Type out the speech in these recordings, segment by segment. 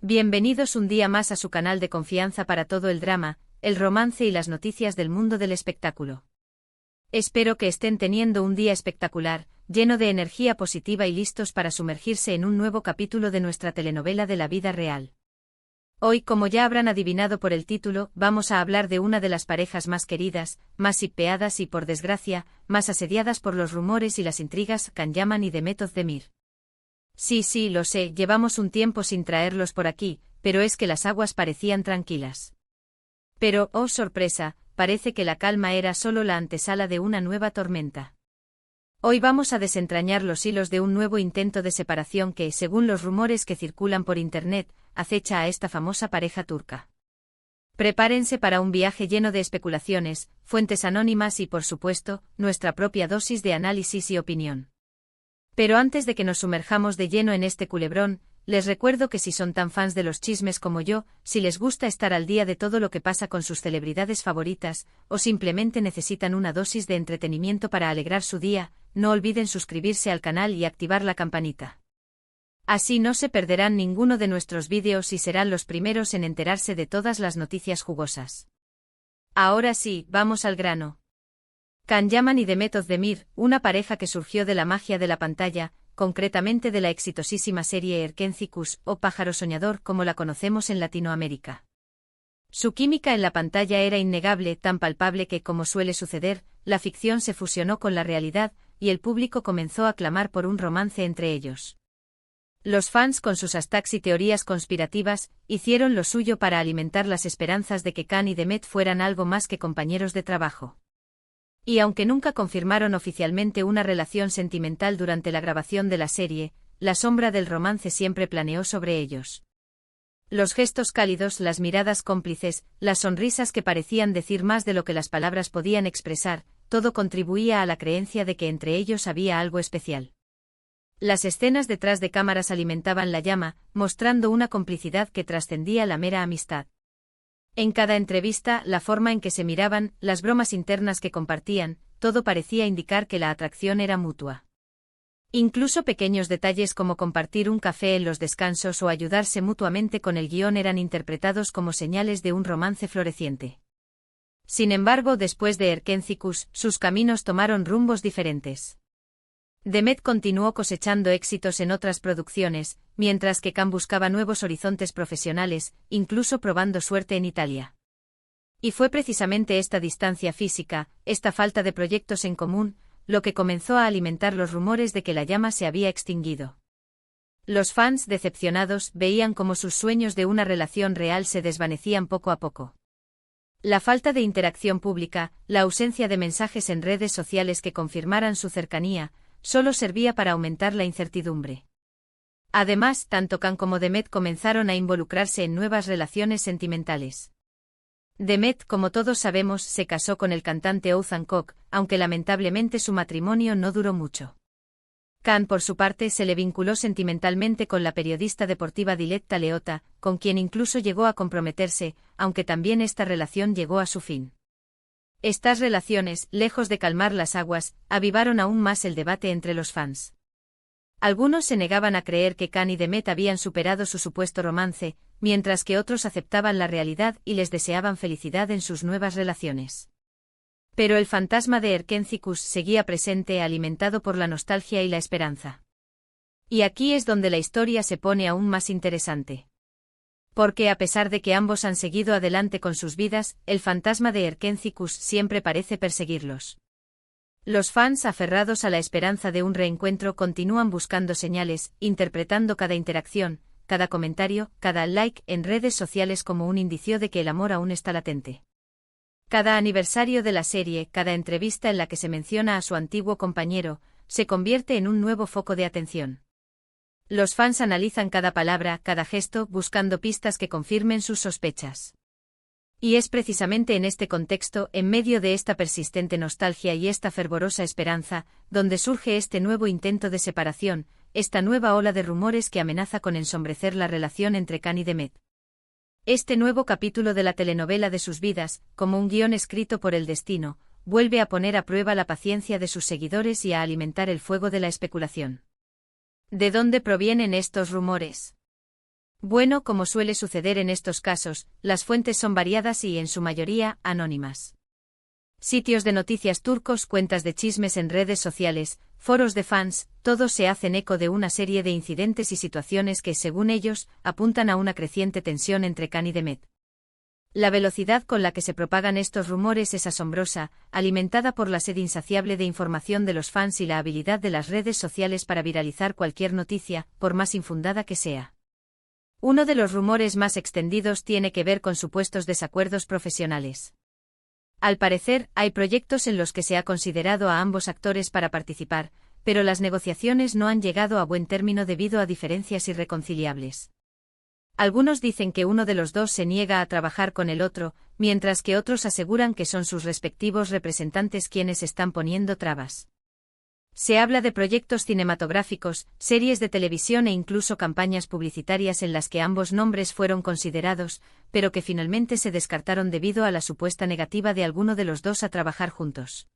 Bienvenidos un día más a su canal de confianza para todo el drama, el romance y las noticias del mundo del espectáculo. Espero que estén teniendo un día espectacular, lleno de energía positiva y listos para sumergirse en un nuevo capítulo de nuestra telenovela de la vida real. Hoy, como ya habrán adivinado por el título, vamos a hablar de una de las parejas más queridas, más shippeadas y, por desgracia, más asediadas por los rumores y las intrigas, Can Yaman y Demet Özdemir. Sí, lo sé, llevamos un tiempo sin traerlos por aquí, pero es que las aguas parecían tranquilas. Pero, oh sorpresa, parece que la calma era solo la antesala de una nueva tormenta. Hoy vamos a desentrañar los hilos de un nuevo intento de separación que, según los rumores que circulan por internet, acecha a esta famosa pareja turca. Prepárense para un viaje lleno de especulaciones, fuentes anónimas y, por supuesto, nuestra propia dosis de análisis y opinión. Pero antes de que nos sumerjamos de lleno en este culebrón, les recuerdo que si son tan fans de los chismes como yo, si les gusta estar al día de todo lo que pasa con sus celebridades favoritas, o simplemente necesitan una dosis de entretenimiento para alegrar su día, no olviden suscribirse al canal y activar la campanita. Así no se perderán ninguno de nuestros vídeos y serán los primeros en enterarse de todas las noticias jugosas. Ahora sí, vamos al grano. Can Yaman y Demet Özdemir, una pareja que surgió de la magia de la pantalla, concretamente de la exitosísima serie Erkenzikuş, o Pájaro Soñador como la conocemos en Latinoamérica. Su química en la pantalla era innegable, tan palpable que, como suele suceder, la ficción se fusionó con la realidad, y el público comenzó a clamar por un romance entre ellos. Los fans, con sus hashtags y teorías conspirativas, hicieron lo suyo para alimentar las esperanzas de que Can y Demet fueran algo más que compañeros de trabajo. Y aunque nunca confirmaron oficialmente una relación sentimental durante la grabación de la serie, la sombra del romance siempre planeó sobre ellos. Los gestos cálidos, las miradas cómplices, las sonrisas que parecían decir más de lo que las palabras podían expresar, todo contribuía a la creencia de que entre ellos había algo especial. Las escenas detrás de cámaras alimentaban la llama, mostrando una complicidad que trascendía la mera amistad. En cada entrevista, la forma en que se miraban, las bromas internas que compartían, todo parecía indicar que la atracción era mutua. Incluso pequeños detalles como compartir un café en los descansos o ayudarse mutuamente con el guión eran interpretados como señales de un romance floreciente. Sin embargo, después de Erkenzikuş, sus caminos tomaron rumbos diferentes. Demet continuó cosechando éxitos en otras producciones, mientras que Can buscaba nuevos horizontes profesionales, incluso probando suerte en Italia. Y fue precisamente esta distancia física, esta falta de proyectos en común, lo que comenzó a alimentar los rumores de que la llama se había extinguido. Los fans, decepcionados, veían cómo sus sueños de una relación real se desvanecían poco a poco. La falta de interacción pública, la ausencia de mensajes en redes sociales que confirmaran su cercanía, solo servía para aumentar la incertidumbre. Además, tanto Can como Demet comenzaron a involucrarse en nuevas relaciones sentimentales. Demet, como todos sabemos, se casó con el cantante Oğuzhan Koç, aunque lamentablemente su matrimonio no duró mucho. Can, por su parte, se le vinculó sentimentalmente con la periodista deportiva Diletta Leotta, con quien incluso llegó a comprometerse, aunque también esta relación llegó a su fin. Estas relaciones, lejos de calmar las aguas, avivaron aún más el debate entre los fans. Algunos se negaban a creer que Can y Demet habían superado su supuesto romance, mientras que otros aceptaban la realidad y les deseaban felicidad en sus nuevas relaciones. Pero el fantasma de Erkenzikuş seguía presente, alimentado por la nostalgia y la esperanza. Y aquí es donde la historia se pone aún más interesante. Porque a pesar de que ambos han seguido adelante con sus vidas, el fantasma de Erkenzikuş siempre parece perseguirlos. Los fans, aferrados a la esperanza de un reencuentro, continúan buscando señales, interpretando cada interacción, cada comentario, cada like en redes sociales como un indicio de que el amor aún está latente. Cada aniversario de la serie, cada entrevista en la que se menciona a su antiguo compañero, se convierte en un nuevo foco de atención. Los fans analizan cada palabra, cada gesto, buscando pistas que confirmen sus sospechas. Y es precisamente en este contexto, en medio de esta persistente nostalgia y esta fervorosa esperanza, donde surge este nuevo intento de separación, esta nueva ola de rumores que amenaza con ensombrecer la relación entre Can y Demet. Este nuevo capítulo de la telenovela de sus vidas, como un guión escrito por el destino, vuelve a poner a prueba la paciencia de sus seguidores y a alimentar el fuego de la especulación. ¿De dónde provienen estos rumores? Bueno, como suele suceder en estos casos, las fuentes son variadas y, en su mayoría, anónimas. Sitios de noticias turcos, cuentas de chismes en redes sociales, foros de fans, todos se hacen eco de una serie de incidentes y situaciones que, según ellos, apuntan a una creciente tensión entre Can y Demet. La velocidad con la que se propagan estos rumores es asombrosa, alimentada por la sed insaciable de información de los fans y la habilidad de las redes sociales para viralizar cualquier noticia, por más infundada que sea. Uno de los rumores más extendidos tiene que ver con supuestos desacuerdos profesionales. Al parecer, hay proyectos en los que se ha considerado a ambos actores para participar, pero las negociaciones no han llegado a buen término debido a diferencias irreconciliables. Algunos dicen que uno de los dos se niega a trabajar con el otro, mientras que otros aseguran que son sus respectivos representantes quienes están poniendo trabas. Se habla de proyectos cinematográficos, series de televisión e incluso campañas publicitarias en las que ambos nombres fueron considerados, pero que finalmente se descartaron debido a la supuesta negativa de alguno de los dos a trabajar juntos.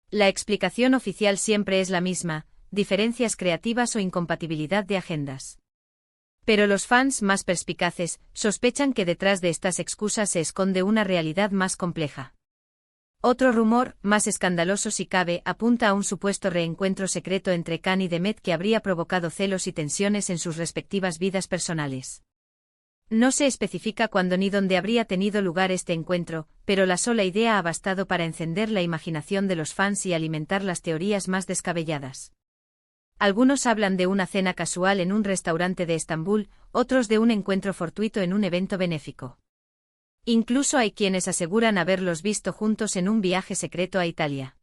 La explicación oficial siempre es la misma: diferencias creativas o incompatibilidad de agendas. Pero los fans más perspicaces sospechan que detrás de estas excusas se esconde una realidad más compleja. Otro rumor, más escandaloso si cabe, apunta a un supuesto reencuentro secreto entre Can y Demet que habría provocado celos y tensiones en sus respectivas vidas personales. No se especifica cuándo ni dónde habría tenido lugar este encuentro, pero la sola idea ha bastado para encender la imaginación de los fans y alimentar las teorías más descabelladas. Algunos hablan de una cena casual en un restaurante de Estambul, otros de un encuentro fortuito en un evento benéfico. Incluso hay quienes aseguran haberlos visto juntos en un viaje secreto a Italia.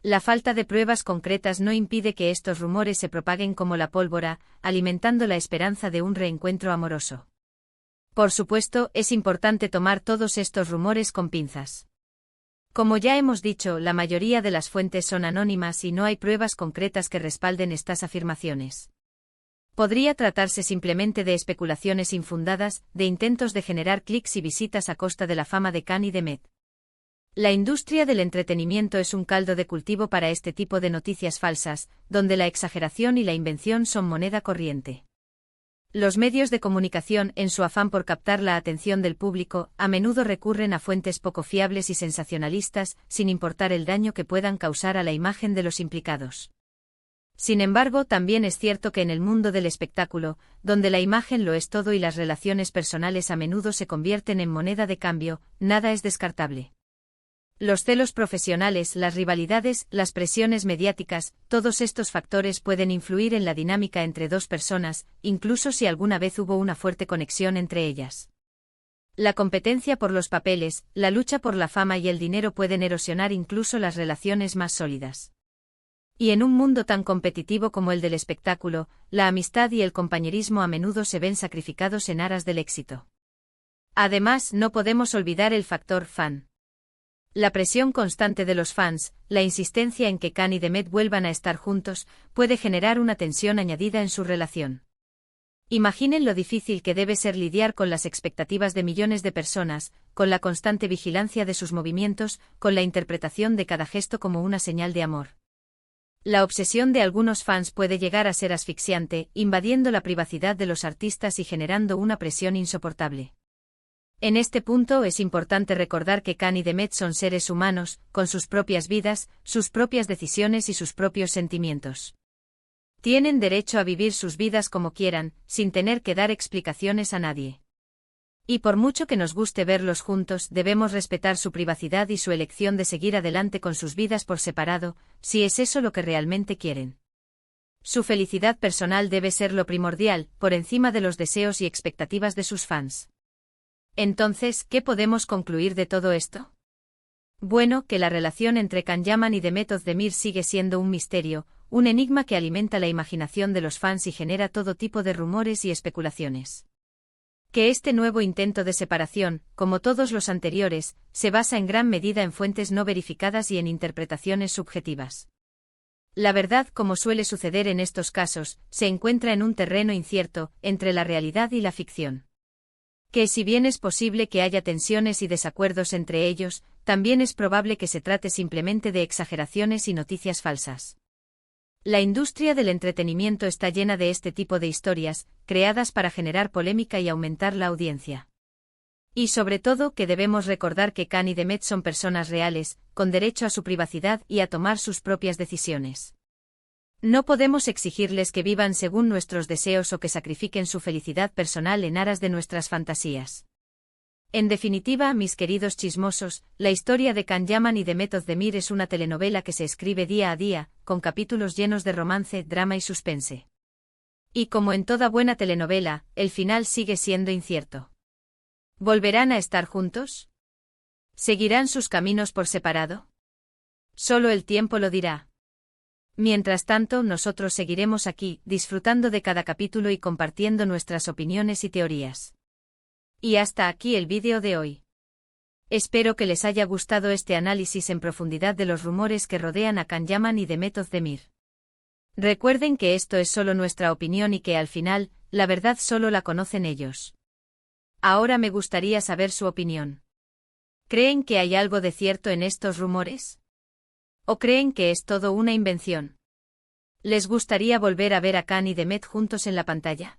La falta de pruebas concretas no impide que estos rumores se propaguen como la pólvora, alimentando la esperanza de un reencuentro amoroso. Por supuesto, es importante tomar todos estos rumores con pinzas. Como ya hemos dicho, la mayoría de las fuentes son anónimas y no hay pruebas concretas que respalden estas afirmaciones. Podría tratarse simplemente de especulaciones infundadas, de intentos de generar clics y visitas a costa de la fama de Can y Demet. La industria del entretenimiento es un caldo de cultivo para este tipo de noticias falsas, donde la exageración y la invención son moneda corriente. Los medios de comunicación, en su afán por captar la atención del público, a menudo recurren a fuentes poco fiables y sensacionalistas, sin importar el daño que puedan causar a la imagen de los implicados. Sin embargo, también es cierto que en el mundo del espectáculo, donde la imagen lo es todo y las relaciones personales a menudo se convierten en moneda de cambio, nada es descartable. Los celos profesionales, las rivalidades, las presiones mediáticas, todos estos factores pueden influir en la dinámica entre dos personas, incluso si alguna vez hubo una fuerte conexión entre ellas. La competencia por los papeles, la lucha por la fama y el dinero pueden erosionar incluso las relaciones más sólidas. Y en un mundo tan competitivo como el del espectáculo, la amistad y el compañerismo a menudo se ven sacrificados en aras del éxito. Además, no podemos olvidar el factor fan. La presión constante de los fans, la insistencia en que Can y Demet vuelvan a estar juntos, puede generar una tensión añadida en su relación. Imaginen lo difícil que debe ser lidiar con las expectativas de millones de personas, con la constante vigilancia de sus movimientos, con la interpretación de cada gesto como una señal de amor. La obsesión de algunos fans puede llegar a ser asfixiante, invadiendo la privacidad de los artistas y generando una presión insoportable. En este punto es importante recordar que Can y Demet son seres humanos, con sus propias vidas, sus propias decisiones y sus propios sentimientos. Tienen derecho a vivir sus vidas como quieran, sin tener que dar explicaciones a nadie. Y por mucho que nos guste verlos juntos, debemos respetar su privacidad y su elección de seguir adelante con sus vidas por separado, si es eso lo que realmente quieren. Su felicidad personal debe ser lo primordial, por encima de los deseos y expectativas de sus fans. Entonces, ¿qué podemos concluir de todo esto? Bueno, que la relación entre Can Yaman y Demet Özdemir sigue siendo un misterio, un enigma que alimenta la imaginación de los fans y genera todo tipo de rumores y especulaciones. Que este nuevo intento de separación, como todos los anteriores, se basa en gran medida en fuentes no verificadas y en interpretaciones subjetivas. La verdad, como suele suceder en estos casos, se encuentra en un terreno incierto, entre la realidad y la ficción. Que si bien es posible que haya tensiones y desacuerdos entre ellos, también es probable que se trate simplemente de exageraciones y noticias falsas. La industria del entretenimiento está llena de este tipo de historias, creadas para generar polémica y aumentar la audiencia. Y sobre todo que debemos recordar que Khan y Demet son personas reales, con derecho a su privacidad y a tomar sus propias decisiones. No podemos exigirles que vivan según nuestros deseos o que sacrifiquen su felicidad personal en aras de nuestras fantasías. En definitiva, mis queridos chismosos, la historia de Can Yaman y Demet Özdemir es una telenovela que se escribe día a día, con capítulos llenos de romance, drama y suspense. Y como en toda buena telenovela, el final sigue siendo incierto. ¿Volverán a estar juntos? ¿Seguirán sus caminos por separado? Solo el tiempo lo dirá. Mientras tanto, nosotros seguiremos aquí, disfrutando de cada capítulo y compartiendo nuestras opiniones y teorías. Y hasta aquí el vídeo de hoy. Espero que les haya gustado este análisis en profundidad de los rumores que rodean a Can Yaman y Demet Özdemir. Recuerden que esto es solo nuestra opinión y que al final, la verdad solo la conocen ellos. Ahora me gustaría saber su opinión. ¿Creen que hay algo de cierto en estos rumores? ¿O creen que es todo una invención? ¿Les gustaría volver a ver a Can y Demet juntos en la pantalla?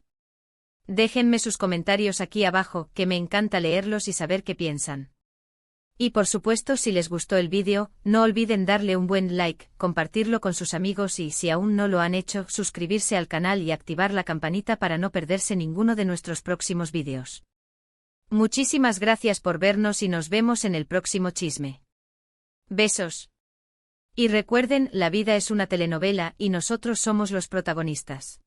Déjenme sus comentarios aquí abajo, que me encanta leerlos y saber qué piensan. Y por supuesto, si les gustó el vídeo, no olviden darle un buen like, compartirlo con sus amigos y, si aún no lo han hecho, suscribirse al canal y activar la campanita para no perderse ninguno de nuestros próximos vídeos. Muchísimas gracias por vernos y nos vemos en el próximo chisme. Besos. Y recuerden, la vida es una telenovela y nosotros somos los protagonistas.